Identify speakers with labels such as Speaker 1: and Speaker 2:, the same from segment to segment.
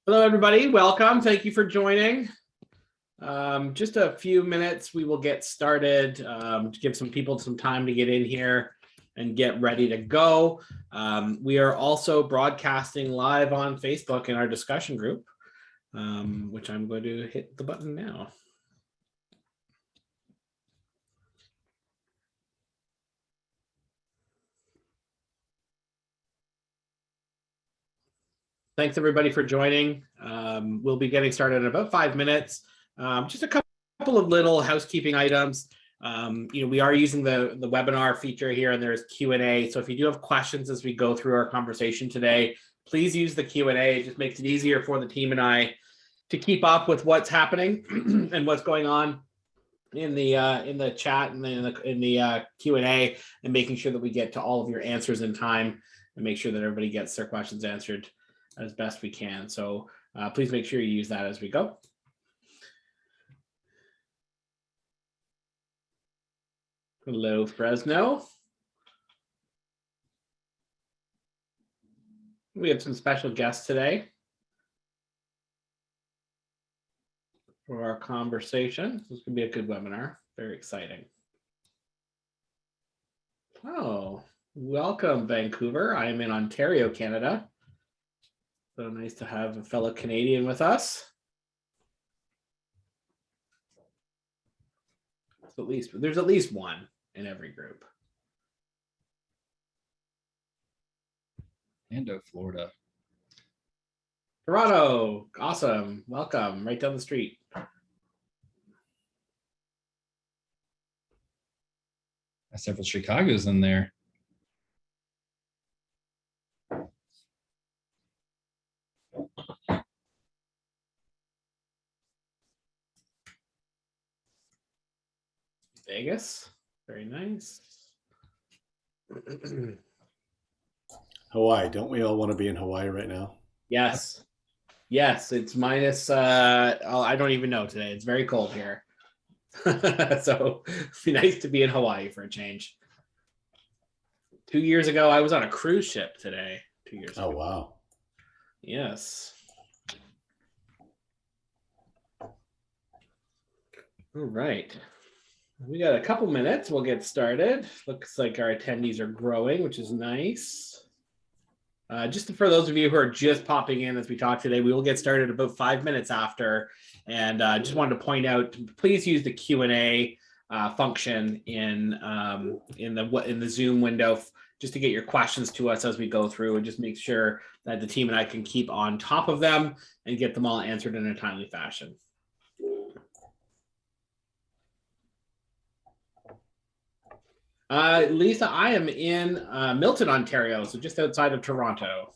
Speaker 1: Hello, everybody. Welcome. Thank you for joining. Just a few minutes, we will get started to give some people some time to get in here and get ready to go. We are also broadcasting live on Facebook in our discussion group, which I'm going to hit the button now. Thanks, everybody, for joining. We'll be getting started in about 5 minutes. Just a couple of little housekeeping items. We are using the webinar feature here, and there's Q&A. So if you do have questions as we go through our conversation today, please use the Q&A. It just makes it easier for the team and I to keep up with what's happening and what's going on in the chat and in the Q&A, and making sure that we get to all of your answers in time and make sure that everybody gets their questions answered as best we can. So please make sure you use that as we go. Hello, Fresno. We have some special guests today for our conversation. This is going to be a good webinar. Very exciting. Oh, welcome, Vancouver. I am in Ontario, Canada. So nice to have a fellow Canadian with us. So there's at least one in every group.
Speaker 2: Orlando, Florida.
Speaker 1: Toronto, awesome. Welcome, right down the street.
Speaker 2: Several Chicagos in there.
Speaker 1: Vegas, very nice.
Speaker 3: Hawaii, don't we all want to be in Hawaii right now?
Speaker 1: Yes, it's minus, I don't even know today. It's very cold here. So it'd be nice to be in Hawaii for a change. 2 years ago, I was on a cruise ship today. 2 years ago.
Speaker 3: Oh, wow.
Speaker 1: Yes. All right. We got a couple minutes. We'll get started. Looks like our attendees are growing, which is nice. Just for those of you who are just popping in as we talk today, we will get started about 5 minutes after. And just wanted to point out, please use the Q&A function in the Zoom window just to get your questions to us as we go through, and just make sure that the team and I can keep on top of them and get them all answered in a timely fashion. Lisa, I am in Milton, Ontario, so just outside of Toronto.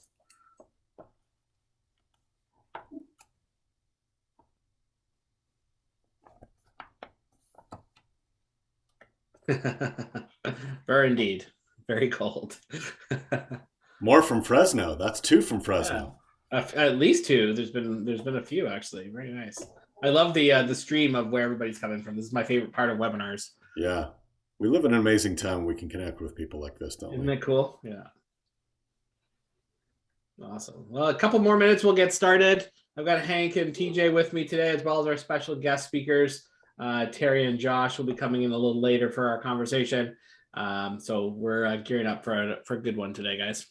Speaker 1: Very indeed. Very cold.
Speaker 3: More from Fresno. That's 2 from Fresno.
Speaker 1: At least 2. There's been a few, actually. Very nice. I love the stream of where everybody's coming from. This is my favorite part of webinars.
Speaker 3: Yeah. We live in an amazing town. We can connect with people like this, don't we?
Speaker 1: Isn't that cool? Yeah. Awesome. Well, a couple more minutes, we'll get started. I've got Hank and TJ with me today, as well as our special guest speakers. Terry and Josh will be coming in a little later for our conversation. So we're gearing up for a good one today, guys.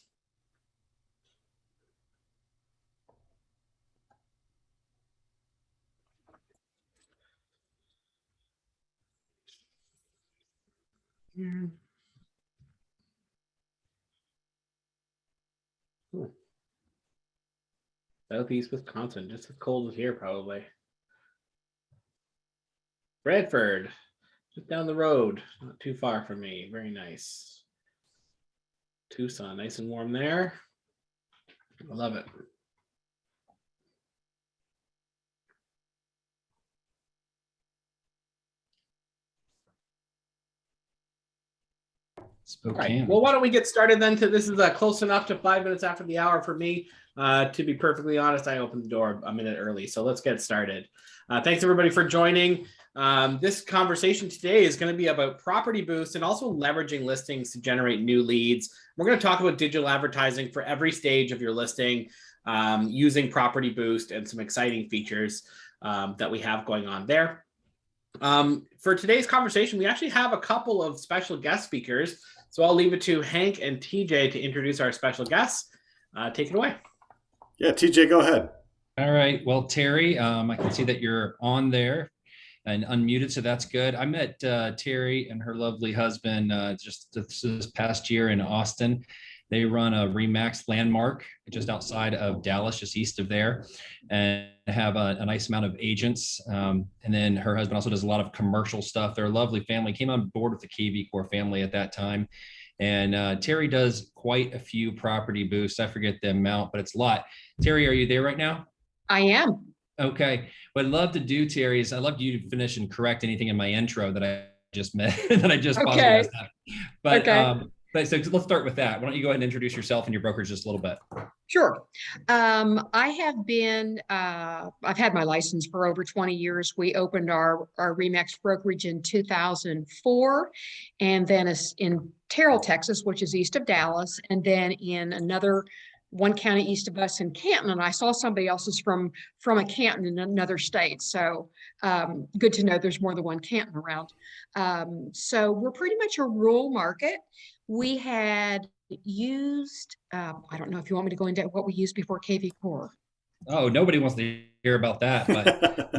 Speaker 1: Southeast Wisconsin, just as cold as here, probably. Bradford, just down the road, not too far from me. Very nice. Tucson, nice and warm there. I love it.
Speaker 2: Spokane.
Speaker 1: Right. Well, why don't we get started then? This is close enough to 5 minutes after the hour for me. To be perfectly honest, I opened the door a minute early, so let's get started. Thanks everybody for joining. This conversation today is going to be about PropertyBoost and also leveraging listings to generate new leads. We're going to talk about digital advertising for every stage of your listing. using Property Boost and some exciting features that we have going on there. For today's conversation, we actually have a couple of special guest speakers. So I'll leave it to Hank and TJ to introduce our special guests. Take it away.
Speaker 3: Yeah, TJ, go ahead.
Speaker 2: All right. Well, Terry, I can see that you're on there and unmuted, so that's good. I met Terry and her lovely husband just this past year in Austin. They run a Remax Landmark just outside of Dallas, just east of there, and have a nice amount of agents. And then her husband also does a lot of commercial stuff. They're a lovely family. Came on board with the KV Core family at that time. And Terry does quite a few property boosts. I forget the amount, but it's a lot. Terry, are you there right now?
Speaker 4: I am.
Speaker 2: Okay. What I'd love to do, Terry, is I'd love you to finish and correct anything in my intro that I just met that I just paused.
Speaker 4: Okay.
Speaker 2: But
Speaker 4: Okay.
Speaker 2: So let's start with that. Why don't you go ahead and introduce yourself and your brokerage just a little bit?
Speaker 4: Sure. I have been, I've had my license for over 20 years. We opened our Remax brokerage in 2004, and then in Terrell, Texas, which is east of Dallas, and then in another one county east of us in Canton. And I saw somebody else's from a Canton in another state. So good to know there's more than one Canton around. So we're pretty much a rural market. We had used, I don't know if you want me to go into what we used before KV Core.
Speaker 2: Oh, nobody wants to hear about that, but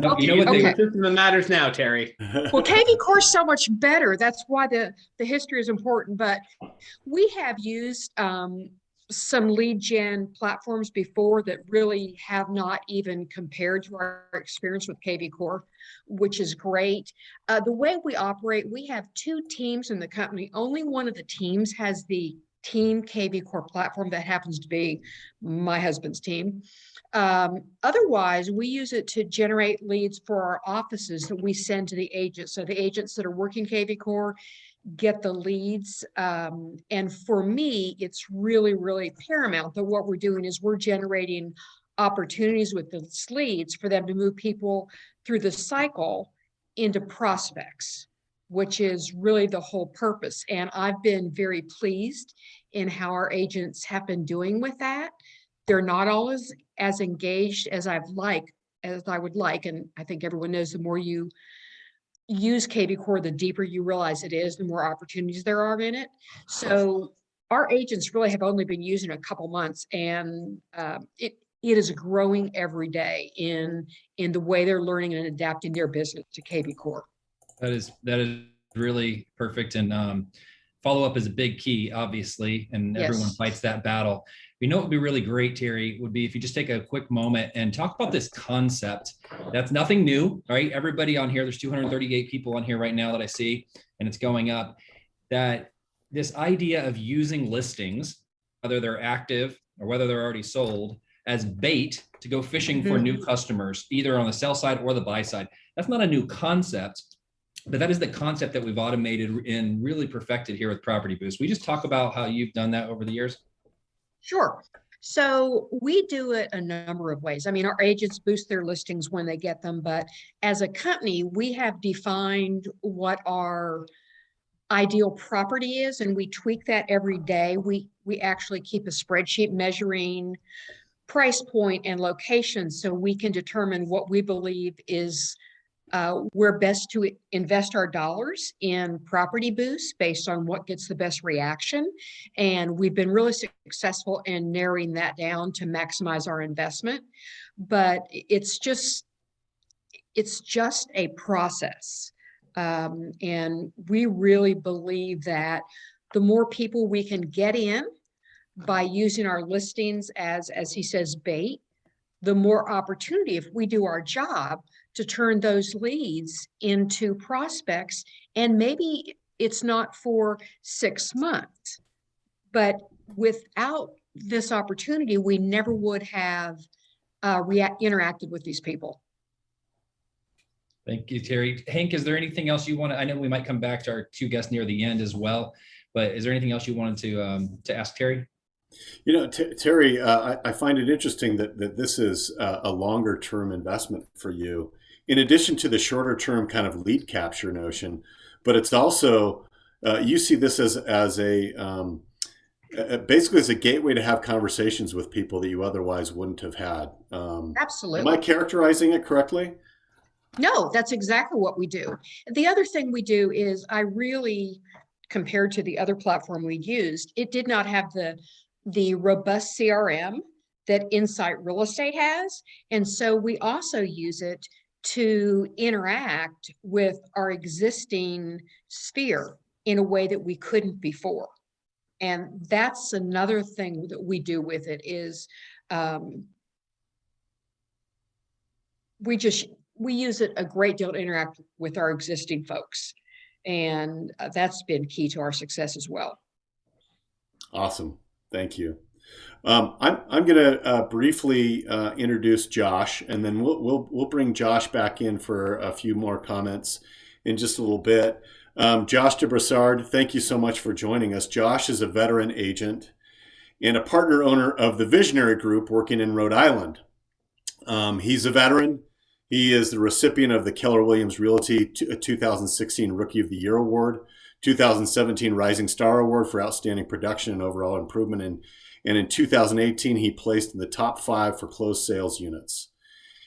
Speaker 4: Okay,
Speaker 2: you know what?
Speaker 4: okay.
Speaker 1: The system that matters now, Terry.
Speaker 4: Well, KV Core is so much better. That's why the history is important. But we have used some lead gen platforms before that really have not even compared to our experience with KV Core, which is great. The way we operate, we have two teams in the company. Only one of the teams has the team KV Core platform. That happens to be my husband's team. Otherwise, we use it to generate leads for our offices that we send to the agents. So the agents that are working KV Core get the leads. And for me, it's really, really paramount that what we're doing is we're generating opportunities with those leads for them to move people through the cycle into prospects, which is really the whole purpose. And I've been very pleased in how our agents have been doing with that. They're not always as engaged as I would like. And I think everyone knows the more you use KV Core, the deeper you realize it is, the more opportunities there are in it. So our agents really have only been using it a couple months, and it is growing every day in the way they're learning and adapting their business to KV Core.
Speaker 2: That is really perfect. And follow-up is a big key, obviously, and
Speaker 4: Yes.
Speaker 2: everyone fights that battle. You know what would be really great, Terry, would be if you just take a quick moment and talk about this concept. That's nothing new, right? Everybody on here, there's 238 people on here right now that I see, and it's going up. That this idea of using listings, whether they're active or whether they're already sold, as bait to go fishing for new customers, either on the sell side or the buy side. That's not a new concept, but that is the concept that we've automated and really perfected here with Property Boost. We just talk about how you've done that over the years.
Speaker 4: Sure. So we do it a number of ways. I mean, our agents boost their listings when they get them, but as a company, we have defined what our ideal property is, and we tweak that every day. We actually keep a spreadsheet measuring price point and location so we can determine what we believe is where best to invest our dollars in Property Boost based on what gets the best reaction. And we've been really successful in narrowing that down to maximize our investment. But it's just a process. And we really believe that the more people we can get in by using our listings as he says, bait, the more opportunity, if we do our job, to turn those leads into prospects. And maybe it's not for 6 months, but without this opportunity, we never would have interacted with these people.
Speaker 2: Thank you, Terry. Hank, is there anything else you want to, I know we might come back to our two guests near the end as well, but is there anything else you wanted to ask Terry?
Speaker 3: You know, Terry, I find it interesting that this is a longer term investment for you, in addition to the shorter term kind of lead capture notion. But it's also, you see this as basically it's a gateway to have conversations with people that you otherwise wouldn't have had.
Speaker 4: Absolutely.
Speaker 3: Am I characterizing it correctly?
Speaker 4: No, that's exactly what we do. The other thing we do is I really, compared to the other platform we used, it did not have the robust CRM that Insight Real Estate has. And so we also use it to interact with our existing sphere in a way that we couldn't before. And that's another thing that we do with it is we use it a great deal to interact with our existing folks. And that's been key to our success as well.
Speaker 3: Awesome. Thank you. I'm going to briefly introduce Josh, and then we'll bring Josh back in for a few more comments in just a little bit. Josh de Brassard, thank you so much for joining us. Josh is a veteran agent and a partner owner of the Visionary Group working in Rhode Island. He's a veteran. He is the recipient of the Keller Williams Realty 2016 Rookie of the Year Award, 2017 Rising Star Award for outstanding production and overall improvement. And in 2018, he placed in the top 5 for closed sales units.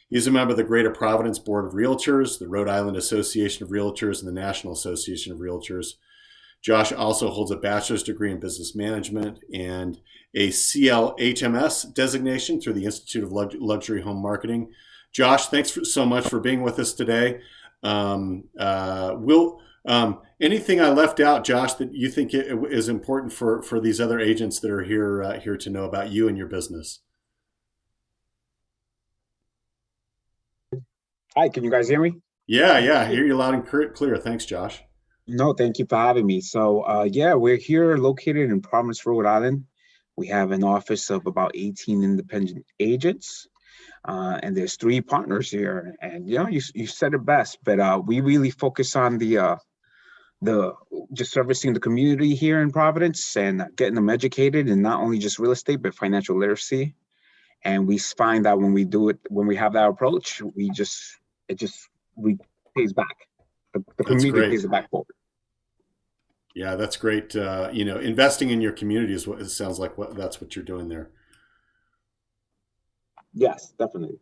Speaker 3: He's a member of the Greater Providence Board of Realtors, the Rhode Island Association of Realtors, and the National Association of Realtors. Josh also holds a bachelor's degree in business management and a CLHMS designation through the Institute of Luxury Home Marketing. Josh, thanks so much for being with us today. Anything I left out, Josh, that you think is important for these other agents that are here to know about you and your business?
Speaker 5: Hi, can you guys hear me?
Speaker 3: Yeah, I hear you loud and clear. Thanks, Josh.
Speaker 5: No, thank you for having me. So, yeah, we're here located in Providence, Rhode Island. We have an office of about 18 independent agents, and there's 3 partners here. And you said it best, but we really focus on the just servicing the community here in Providence and getting them educated in not only just real estate but financial literacy. And we find that when we do it, when we have that approach, it pays back. The community pays it back forward.
Speaker 3: Yeah, that's great. Investing in your community is what it sounds like. That's what you're doing there.
Speaker 5: Yes, definitely.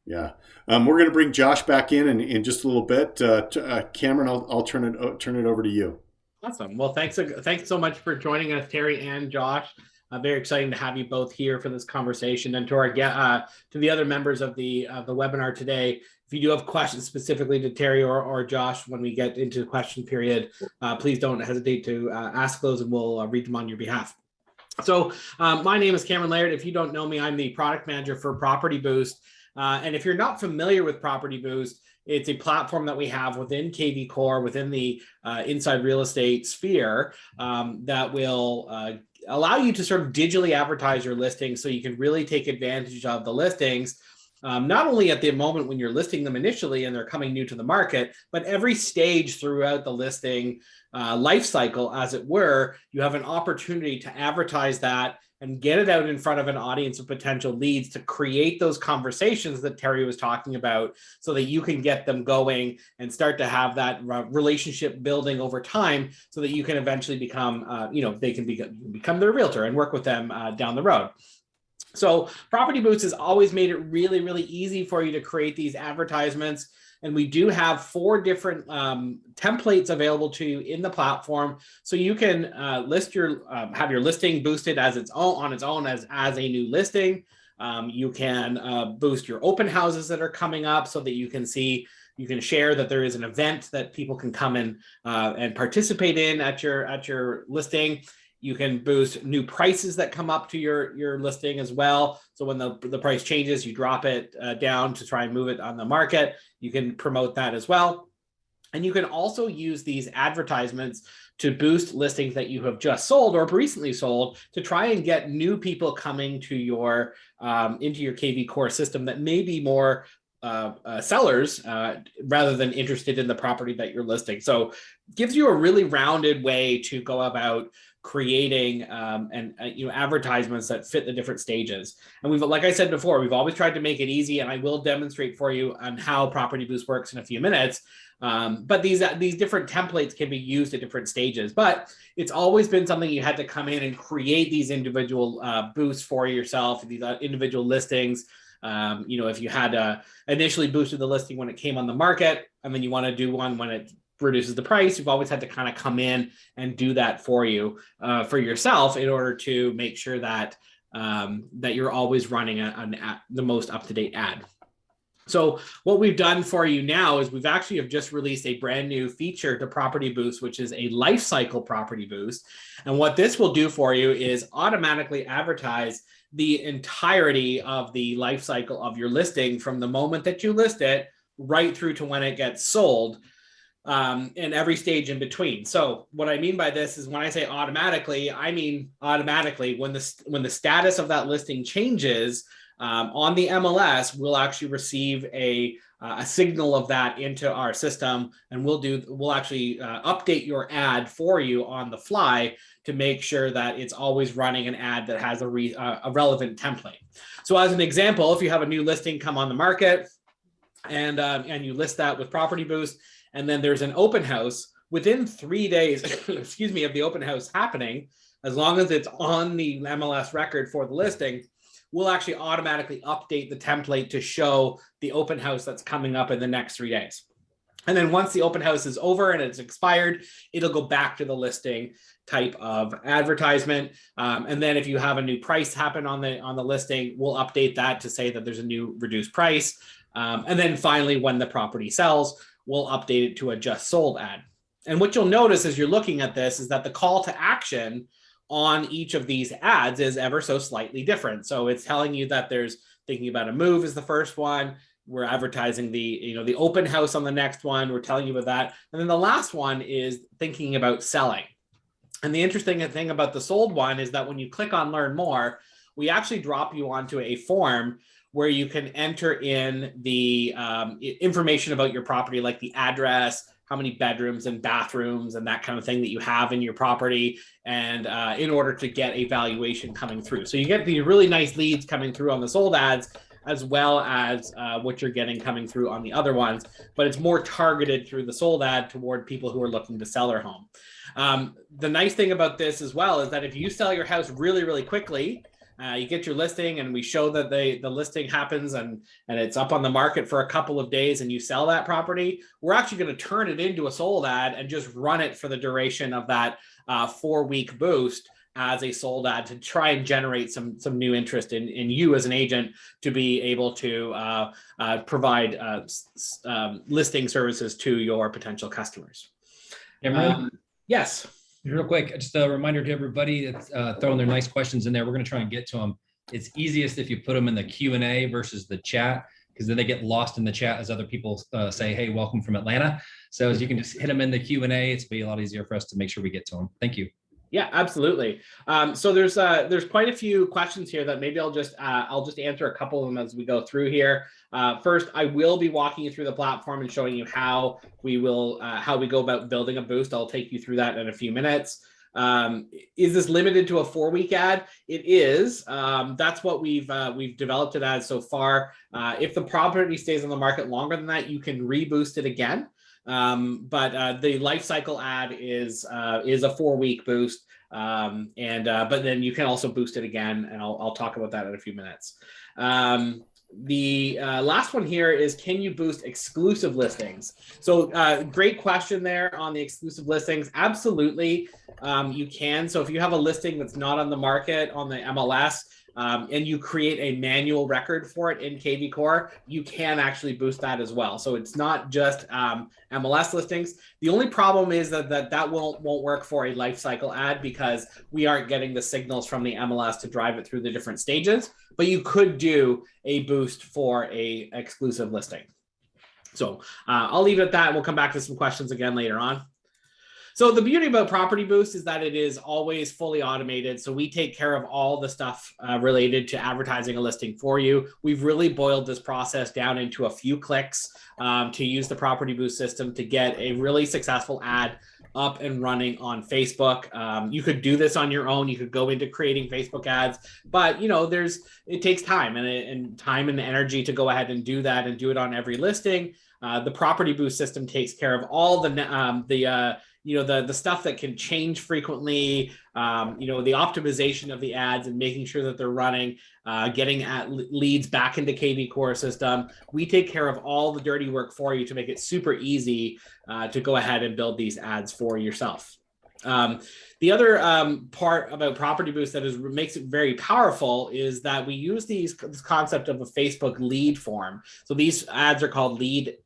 Speaker 3: Yeah, we're going to bring Josh back in just a little bit. Cameron, I'll turn it over to you.
Speaker 1: Awesome. Well, thanks so much for joining us, Terry and Josh. Very exciting to have you both here for this conversation, and to the other members of the webinar today. If you do have questions specifically to Terry or Josh when we get into the question period, please don't hesitate to ask those, and we'll read them on your behalf. So my name is Cameron Laird. If you don't know me, I'm the product manager for PropertyBoost. And if you're not familiar with PropertyBoost, it's a platform that we have within KV Core, within the inside real estate sphere, that will allow you to sort of digitally advertise your listings so you can really take advantage of the listings, not only at the moment when you're listing them initially and they're coming new to the market, but every stage throughout the listing life cycle, as it were. You have an opportunity to advertise that and get it out in front of an audience of potential leads to create those conversations that Terry was talking about, so that you can get them going and start to have that relationship building over time, so that you can eventually become, they can become their realtor and work with them down the road. So PropertyBoost has always made it really, really easy for you to create these advertisements. And we do have 4 different templates available to you in the platform, so you can have your listing boosted as on its own as a new listing. You can boost your open houses that are coming up, so that you can share that there is an event that people can come in and participate in at your listing. You can boost new prices that come up to your listing as well. So when the price changes, you drop it down to try and move it on the market. You can promote that as well. And you can also use these advertisements to boost listings that you have just sold or recently sold, to try and get new people coming to your into your KV Core system that may be more sellers rather than interested in the property that you're listing. So it gives you a really rounded way to go about creating and advertisements that fit the different stages. And we've, like I said before, we've always tried to make it easy, and I will demonstrate for you on how PropertyBoost works in a few minutes. But these different templates can be used at different stages, but it's always been something you had to come in and create these individual boosts for yourself, these individual listings. If you had initially boosted the listing when it came on the market, and then you want to do one when it reduces the price, you've always had to kind of come in and do that for you, for yourself, in order to make sure that that you're always running the most up-to-date ad. So what we've done for you now is we've actually have just released a brand new feature to PropertyBoost, which is a life cycle PropertyBoost. And what this will do for you is automatically advertise the entirety of the life cycle of your listing from the moment that you list it right through to when it gets sold, and every stage in between. So what I mean by this is when I say automatically, I mean automatically when the status of that listing changes, on the MLS, we'll actually receive a signal of that into our system, and we'll actually update your ad for you on the fly to make sure that it's always running an ad that has a relevant template. So as an example, if you have a new listing come on the market and you list that with PropertyBoost, and then there's an open house within 3 days, excuse me, of the open house happening, as long as it's on the MLS record for the listing, we'll actually automatically update the template to show the open house that's coming up in the next 3 days. And then once the open house is over and it's expired, it'll go back to the listing type of advertisement. And then if you have a new price happen on the listing, we'll update that to say that there's a new reduced price. And then finally, when the property sells, we'll update it to a just sold ad. And what you'll notice as you're looking at this is that the call to action on each of these ads is ever so slightly different. So it's telling you that there's thinking about a move is the first one. We're advertising the open house on the next one. We're telling you about that. And then the last one is thinking about selling. And the interesting thing about the sold one is that when you click on learn more, we actually drop you onto a form where you can enter in the information about your property, like the address, how many bedrooms and bathrooms and that kind of thing that you have in your property, and in order to get a valuation coming through. So you get the really nice leads coming through on the sold ads, as well as what you're getting coming through on the other ones, but it's more targeted through the sold ad toward people who are looking to sell their home. The nice thing about this as well is that if you sell your house really, really quickly, you get your listing and we show that the listing happens and it's up on the market for a couple of days and you sell that property, we're actually going to turn it into a sold ad and just run it for the duration of that 4-week boost as a sold ad to try and generate some new interest in you as an agent to be able to provide listing services to your potential customers. Yes.
Speaker 2: Real quick, just a reminder to everybody that's throwing their nice questions in there. We're going to try and get to them. It's easiest if you put them in the Q&A versus the chat, because then they get lost in the chat as other people say, hey, welcome from Atlanta. So as you can just hit them in the Q&A, it's be a lot easier for us to make sure we get to them. Thank you.
Speaker 1: Yeah, absolutely. So there's quite a few questions here that maybe I'll just answer a couple of them as we go through here. First, I will be walking you through the platform and showing you how we go about building a boost. I'll take you through that in a few minutes. Is this limited to a 4-week ad? It is. That's what we've developed it as so far. If the property stays on the market longer than that, you can reboost it again. But the life cycle ad is a 4-week boost. But then you can also boost it again, and I'll talk about that in a few minutes. The last one here is, can you boost exclusive listings? So great question there on the exclusive listings. Absolutely, you can. So if you have a listing that's not on the market on the MLS, and you create a manual record for it in KV Core, you can actually boost that as well. So it's not just MLS listings. The only problem is that won't work for a life cycle ad because we aren't getting the signals from the MLS to drive it through the different stages. But you could do a boost for a exclusive listing. So I'll leave it at that. We'll come back to some questions again later on. So the beauty about PropertyBoost is that it is always fully automated. So we take care of all the stuff related to advertising a listing for you. We've really boiled this process down into a few clicks to use the PropertyBoost system to get a really successful ad up and running on Facebook. You could do this on your own. You could go into creating Facebook ads, but it takes time and time and energy to go ahead and do that and do it on every listing. The PropertyBoost system takes care of all the stuff that can change frequently, the optimization of the ads and making sure that they're running, getting leads back into KV Core system. We take care of all the dirty work for you to make it super easy to go ahead and build these ads for yourself. The other part about PropertyBoost that makes it very powerful is that we use this concept of a Facebook lead form. So these ads are called lead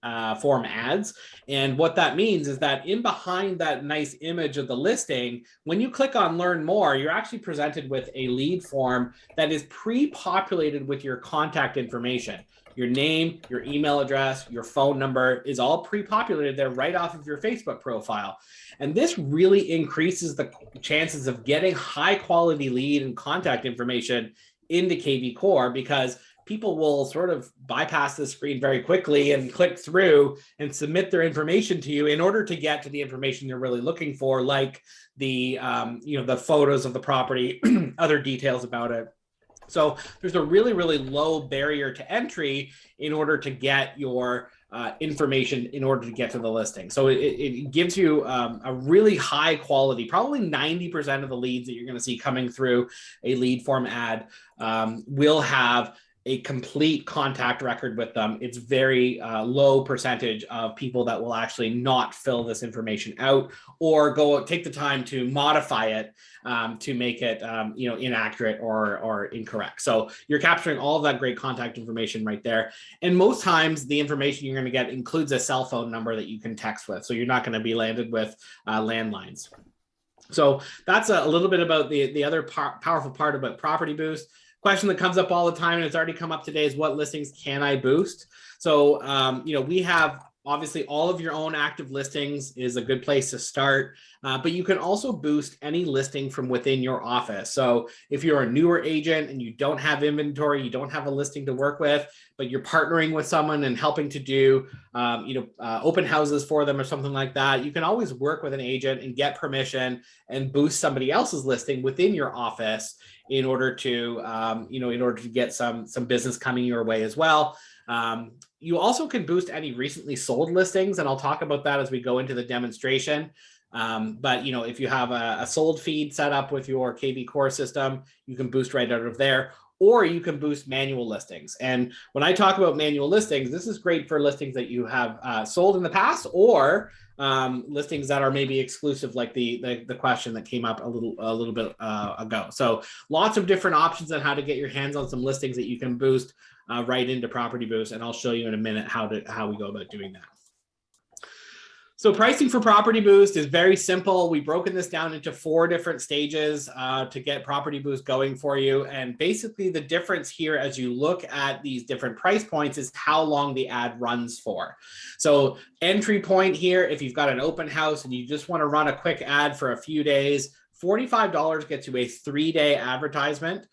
Speaker 1: form ads. And what that means is that in behind that nice image of the listing, when you click on learn more, you're actually presented with a lead form that is pre-populated with your contact information. Your name, your email address, your phone number is all pre-populated there right off of your Facebook profile. And this really increases the chances of getting high quality lead and contact information into KV Core, because people will sort of bypass the screen very quickly and click through and submit their information to you in order to get to the information they're really looking for, like the photos of the property, other details about it. So there's a really, really low barrier to entry in order to get your information in order to get to the listing. So it gives you a really high quality, probably 90% of the leads that you're going to see coming through a lead form ad will have a complete contact record with them. It's very low percentage of people that will actually not fill this information out or take the time to modify it to make it inaccurate or incorrect. So you're capturing all of that great contact information right there. And most times the information you're going to get includes a cell phone number that you can text with. So you're not going to be landed with landlines. So that's a little bit about the other powerful part about PropertyBoost. Question that comes up all the time, and it's already come up today, is what listings can I boost? So, we have obviously all of your own active listings is a good place to start, but you can also boost any listing from within your office. So if you're a newer agent and you don't have inventory, you don't have a listing to work with, but you're partnering with someone and helping to do, open houses for them or something like that, you can always work with an agent and get permission and boost somebody else's listing within your office in order to get some business coming your way as well. You also can boost any recently sold listings, and I'll talk about that as we go into the demonstration. But if you have a sold feed set up with your KV Core system, you can boost right out of there, or you can boost manual listings. And when I talk about manual listings, this is great for listings that you have sold in the past, or listings that are maybe exclusive, like the question that came up a little bit ago. So lots of different options on how to get your hands on some listings that you can boost right into PropertyBoost, and I'll show you in a minute how we go about doing that. So pricing for PropertyBoost is very simple. We've broken this down into 4 different stages to get PropertyBoost going for you. And basically the difference here as you look at these different price points is how long the ad runs for. So entry point here, if you've got an open house and you just want to run a quick ad for a few days, $45 gets you a 3-day advertisement.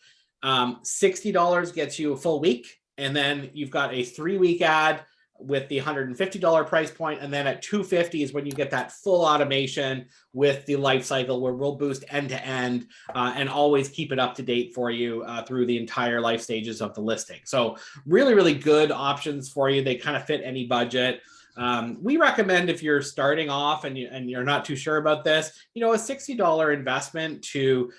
Speaker 1: $60 gets you a full week. And then you've got a 3-week ad with the $150 price point, and then at $250 is when you get that full automation with the life cycle, where we'll boost end to end and always keep it up to date for you through the entire life stages of the listing. So really, really good options for you. They kind of fit any budget. We recommend, if you're starting off and you're not too sure about this, a $60 investment to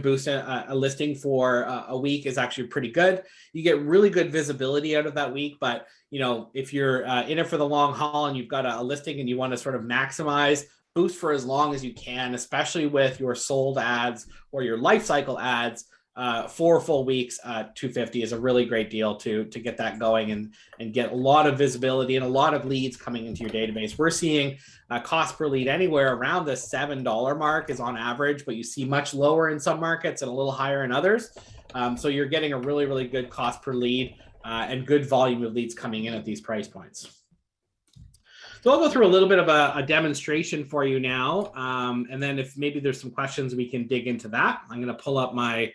Speaker 1: boost a listing for a week is actually pretty good. You get really good visibility out of that week, but if you're in it for the long haul and you've got a listing and you want to sort of maximize, boost for as long as you can, especially with your sold ads or your life cycle ads. 4 full weeks, $250 is a really great deal to get that going and get a lot of visibility and a lot of leads coming into your database. We're seeing cost per lead anywhere around the $7 mark is on average, but you see much lower in some markets and a little higher in others. So you're getting a really, really good cost per lead and good volume of leads coming in at these price points. So I'll go through a little bit of a demonstration for you now. And then if maybe there's some questions, we can dig into that. I'm going to pull up my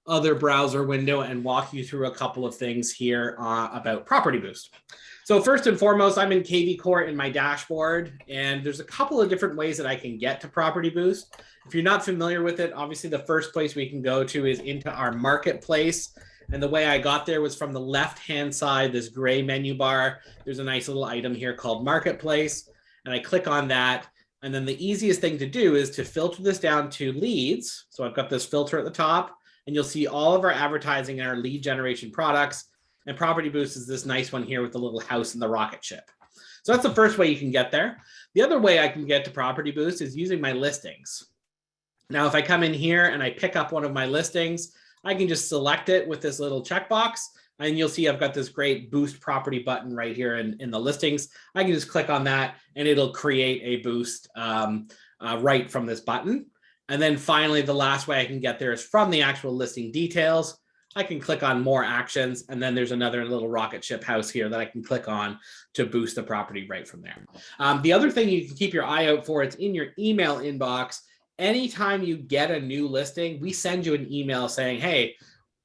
Speaker 1: other browser window and walk you through a couple of things here about PropertyBoost. So first and foremost, I'm in KV Core in my dashboard, and there's a couple of different ways that I can get to PropertyBoost. If you're not familiar with it, obviously the first place we can go to is into our marketplace. And the way I got there was from the left-hand side, this gray menu bar. There's a nice little item here called Marketplace, and I click on that. And then the easiest thing to do is to filter this down to leads. So I've got this filter at the top, and you'll see all of our advertising and our lead generation products. And PropertyBoost is this nice one here with the little house and the rocket ship. So that's the first way you can get there. The other way I can get to PropertyBoost is using my listings. Now, if I come in here and I pick up one of my listings, I can just select it with this little checkbox, and you'll see I've got this great boost property button right here in the listings. I can just click on that and it'll create a boost right from this button. And then finally, the last way I can get there is from the actual listing details. I can click on more actions, and then there's another little rocket ship house here that I can click on to boost the property right from there. The other thing you can keep your eye out for, it's in your email inbox. Anytime you get a new listing, we send you an email saying, hey,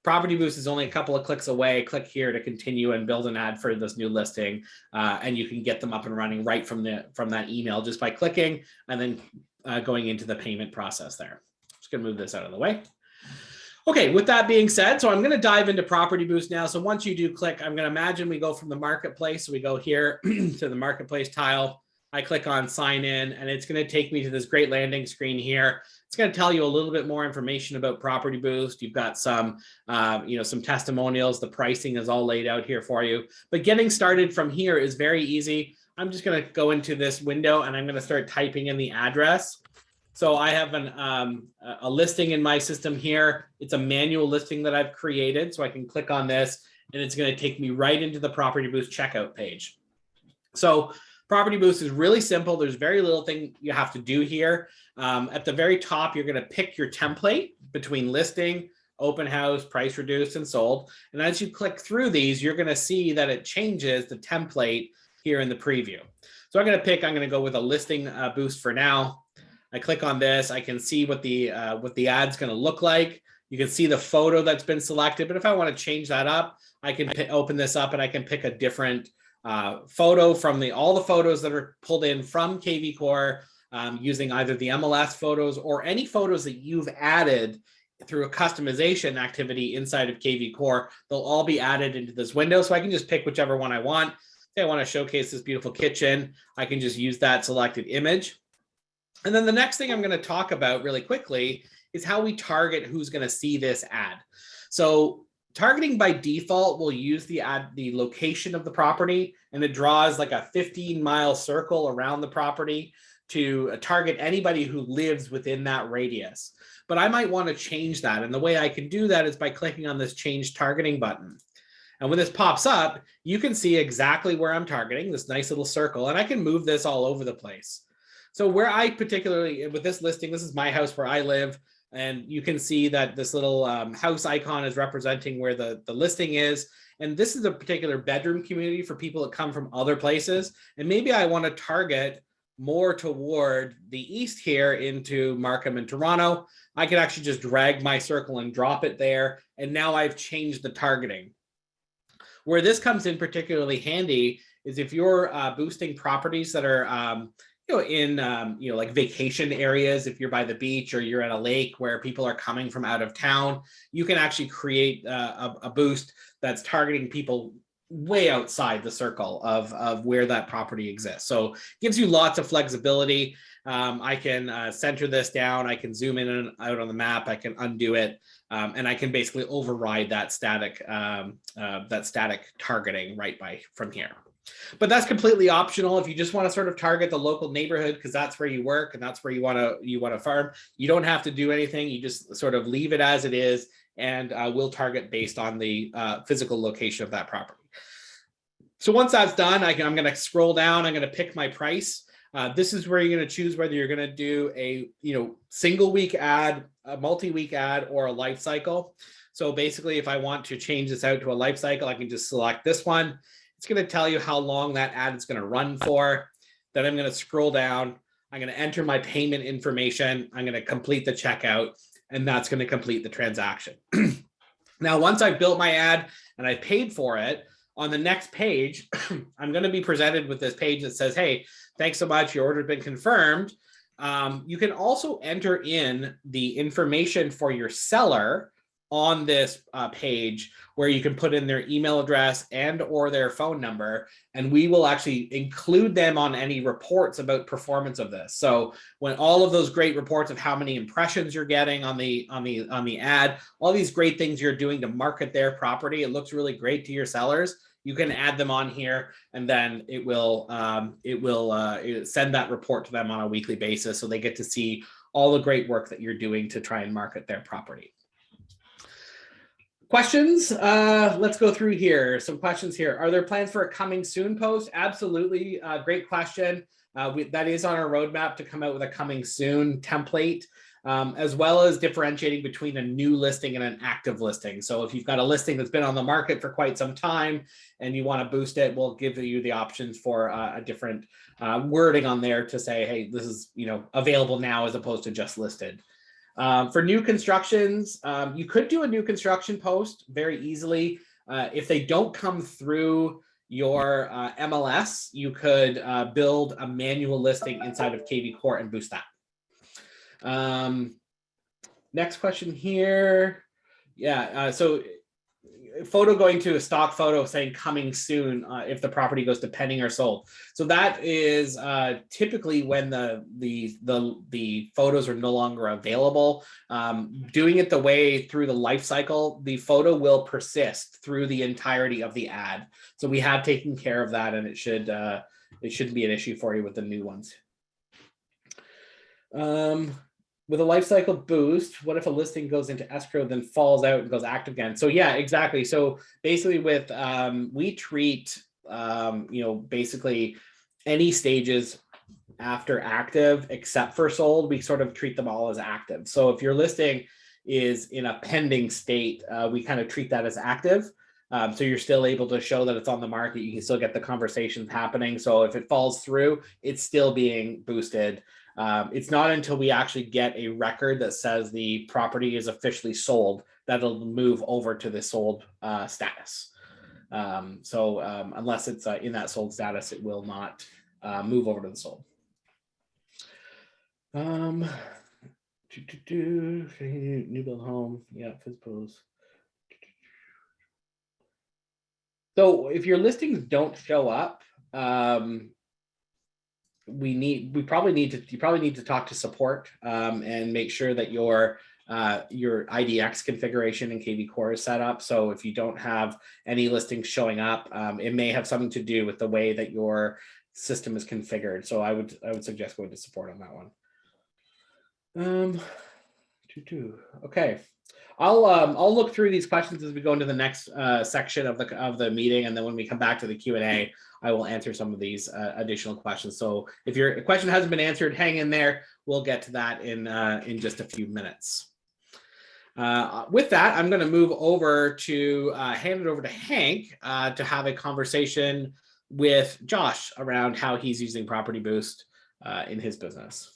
Speaker 1: PropertyBoost is only a couple of clicks away. Click here to continue and build an ad for this new listing. And you can get them up and running right from that email just by clicking and then going into the payment process there. Just gonna move this out of the way. Okay, with that being said, so I'm going to dive into PropertyBoost now. So once you do click, I'm going to imagine we go from the marketplace. So we go here to the marketplace tile. I click on sign in, and it's going to take me to this great landing screen here. It's going to tell you a little bit more information about PropertyBoost. You've got some, some testimonials. The pricing is all laid out here for you. But getting started from here is very easy. I'm just going to go into this window, and I'm going to start typing in the address. So I have a listing in my system here. It's a manual listing that I've created. So I can click on this, and it's going to take me right into the PropertyBoost checkout page. So PropertyBoost is really simple. There's very little thing you have to do here. At the very top, you're going to pick your template between listing, open house, price reduced, and sold. And as you click through these, you're going to see that it changes the template here in the preview. So I'm going to go with a listing boost for now. I click on this. I can see what the ad's going to look like. You can see the photo that's been selected. But if I want to change that up, I can open this up and I can pick a different photo from all the photos that are pulled in from KV Core using either the MLS photos or any photos that you've added through a customization activity inside of KV Core. They'll all be added into this window. So I can just pick whichever one I want. Say I want to showcase this beautiful kitchen. I can just use that selected image. And then the next thing I'm going to talk about really quickly is how we target who's going to see this ad. So targeting by default will use the location of the property, and it draws like a 15-mile circle around the property to target anybody who lives within that radius. But I might want to change that. And the way I can do that is by clicking on this change targeting button. And when this pops up, you can see exactly where I'm targeting, this nice little circle, and I can move this all over the place. So where I particularly, with this listing, this is my house where I live, and you can see that this little house icon is representing where the listing is. And this is a particular bedroom community for people that come from other places. And maybe I want to target more toward the east here into Markham and Toronto. I could actually just drag my circle and drop it there. And now I've changed the targeting. Where this comes in particularly handy is if you're boosting properties that are like vacation areas. If you're by the beach or you're at a lake where people are coming from out of town, you can actually create a boost that's targeting people way outside the circle of where that property exists. So it gives you lots of flexibility. I can center this down. I can zoom in and out on the map. I can undo it. And I can basically override that static targeting from here. But that's completely optional. If you just want to sort of target the local neighborhood because that's where you work and that's where you want to farm, you don't have to do anything. You just sort of leave it as it is, and we'll target based on the physical location of that property. So once that's done, I'm going to scroll down. I'm going to pick my price. This is where you're going to choose whether you're going to do a single week ad, a multi-week ad, or a life cycle. So basically, if I want to change this out to a life cycle, I can just select this one. It's going to tell you how long that ad is going to run for. Then I'm going to scroll down. I'm going to enter my payment information. I'm going to complete the checkout, and that's going to complete the transaction. Now, once I've built my ad and I paid for it, on the next page, I'm going to be presented with this page that says, hey, thanks so much. Your order's been confirmed. You can also enter in the information for your seller on this page, where you can put in their email address and or their phone number, and we will actually include them on any reports about performance of this. So when all of those great reports of how many impressions you're getting on the ad, all these great things you're doing to market their property, it looks really great to your sellers. You can add them on here, and then it will send that report to them on a weekly basis, so they get to see all the great work that you're doing to try and market their property. Questions? Let's go through here. Some questions here. Are there plans for a coming soon post? Absolutely. Great question. That is on our roadmap to come out with a coming soon template, as well as differentiating between a new listing and an active listing. So if you've got a listing that's been on the market for quite some time and you want to boost it, we'll give you the options for a different wording on there to say, hey, this is available now as opposed to just listed. For new constructions, you could do a new construction post very easily. If they don't come through your MLS, you could build a manual listing inside of KV Core and boost that. Next question here. Yeah, so photo going to a stock photo saying coming soon if the property goes to pending or sold. So that is typically when the photos are no longer available. Doing it the way through the life cycle, the photo will persist through the entirety of the ad. So we have taken care of that, and it shouldn't be an issue for you with the new ones. With a life cycle boost, what if a listing goes into escrow, then falls out and goes active again? So yeah, exactly. So basically with, we treat, basically any stages after active except for sold, we sort of treat them all as active. So if your listing is in a pending state, we kind of treat that as active. So you're still able to show that it's on the market. You can still get the conversations happening. So if it falls through, it's still being boosted. It's not until we actually get a record that says the property is officially sold that it'll move over to the sold status. Unless it's in that sold status, it will not move over to the sold. New build home, yeah, physicals. So if your listings don't show up, you probably need to talk to support and make sure that your IDX configuration in KV Core is set up. So if you don't have any listings showing up, it may have something to do with the way that your system is configured. So I would suggest going to support on that one. Okay. I'll look through these questions as we go into the next section of the meeting, and then when we come back to the Q&A, I will answer some of these additional questions. So if your question hasn't been answered, hang in there. We'll get to that in just a few minutes. With that, I'm going to move over to hand it over to Hank to have a conversation with Josh around how he's using PropertyBoost in his business.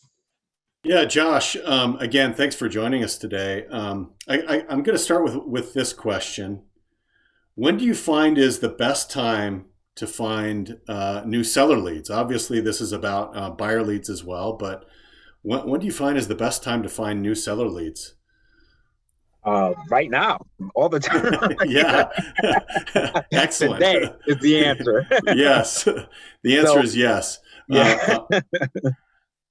Speaker 3: Yeah, Josh, again, thanks for joining us today. I'm going to start with this question. When do you find is the best time to find new seller leads? Obviously, this is about buyer leads as well, but when do you find is the best time to find new seller leads?
Speaker 5: Right now, all the time.
Speaker 3: Yeah. Excellent.
Speaker 5: Today is the answer.
Speaker 3: Yes. The answer is yes.
Speaker 5: Yeah.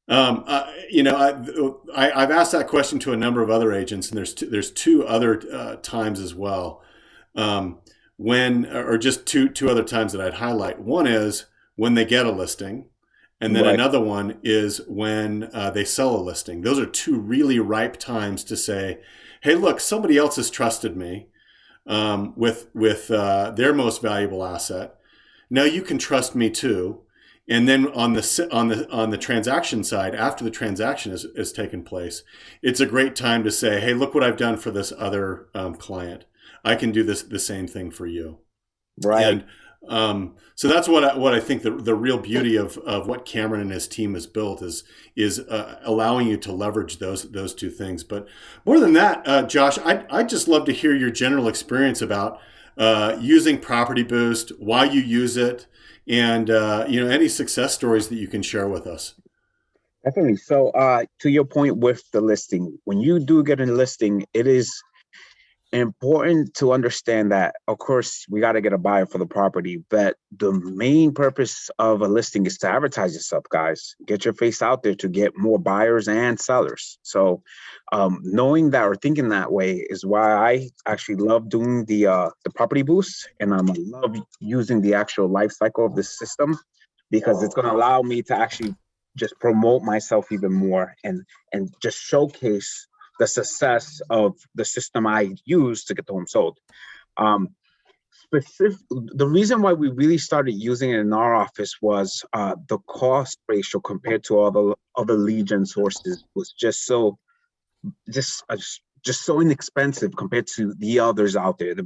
Speaker 3: I've asked that question to a number of other agents, and there's two other times as well. Just two other times that I'd highlight. One is when they get a listing, and then another one is when they sell a listing. Those are two really ripe times to say, hey, look, somebody else has trusted me with their most valuable asset. Now you can trust me too. And then on the transaction side, after the transaction has taken place, it's a great time to say, hey, look what I've done for this other client. I can do the same thing for you.
Speaker 5: Right.
Speaker 3: And So that's what I think the real beauty of what Cameron and his team has built is allowing you to leverage those two things. But more than that, Josh, I'd just love to hear your general experience about using PropertyBoost, why you use it, and any success stories that you can share with us.
Speaker 5: Definitely. So to your point with the listing, when you do get a listing, it is important to understand that, of course, we got to get a buyer for the property, but the main purpose of a listing is to advertise yourself, guys. Get your face out there to get more buyers and sellers. So knowing that or thinking that way is why I actually love doing the property boost, and I love using the actual life cycle of the system, because it's going to allow me to actually just promote myself even more and just showcase the success of the system I use to get the home sold. The reason why we really started using it in our office was the cost ratio compared to all the other lead gen sources was just so inexpensive compared to the others out there, the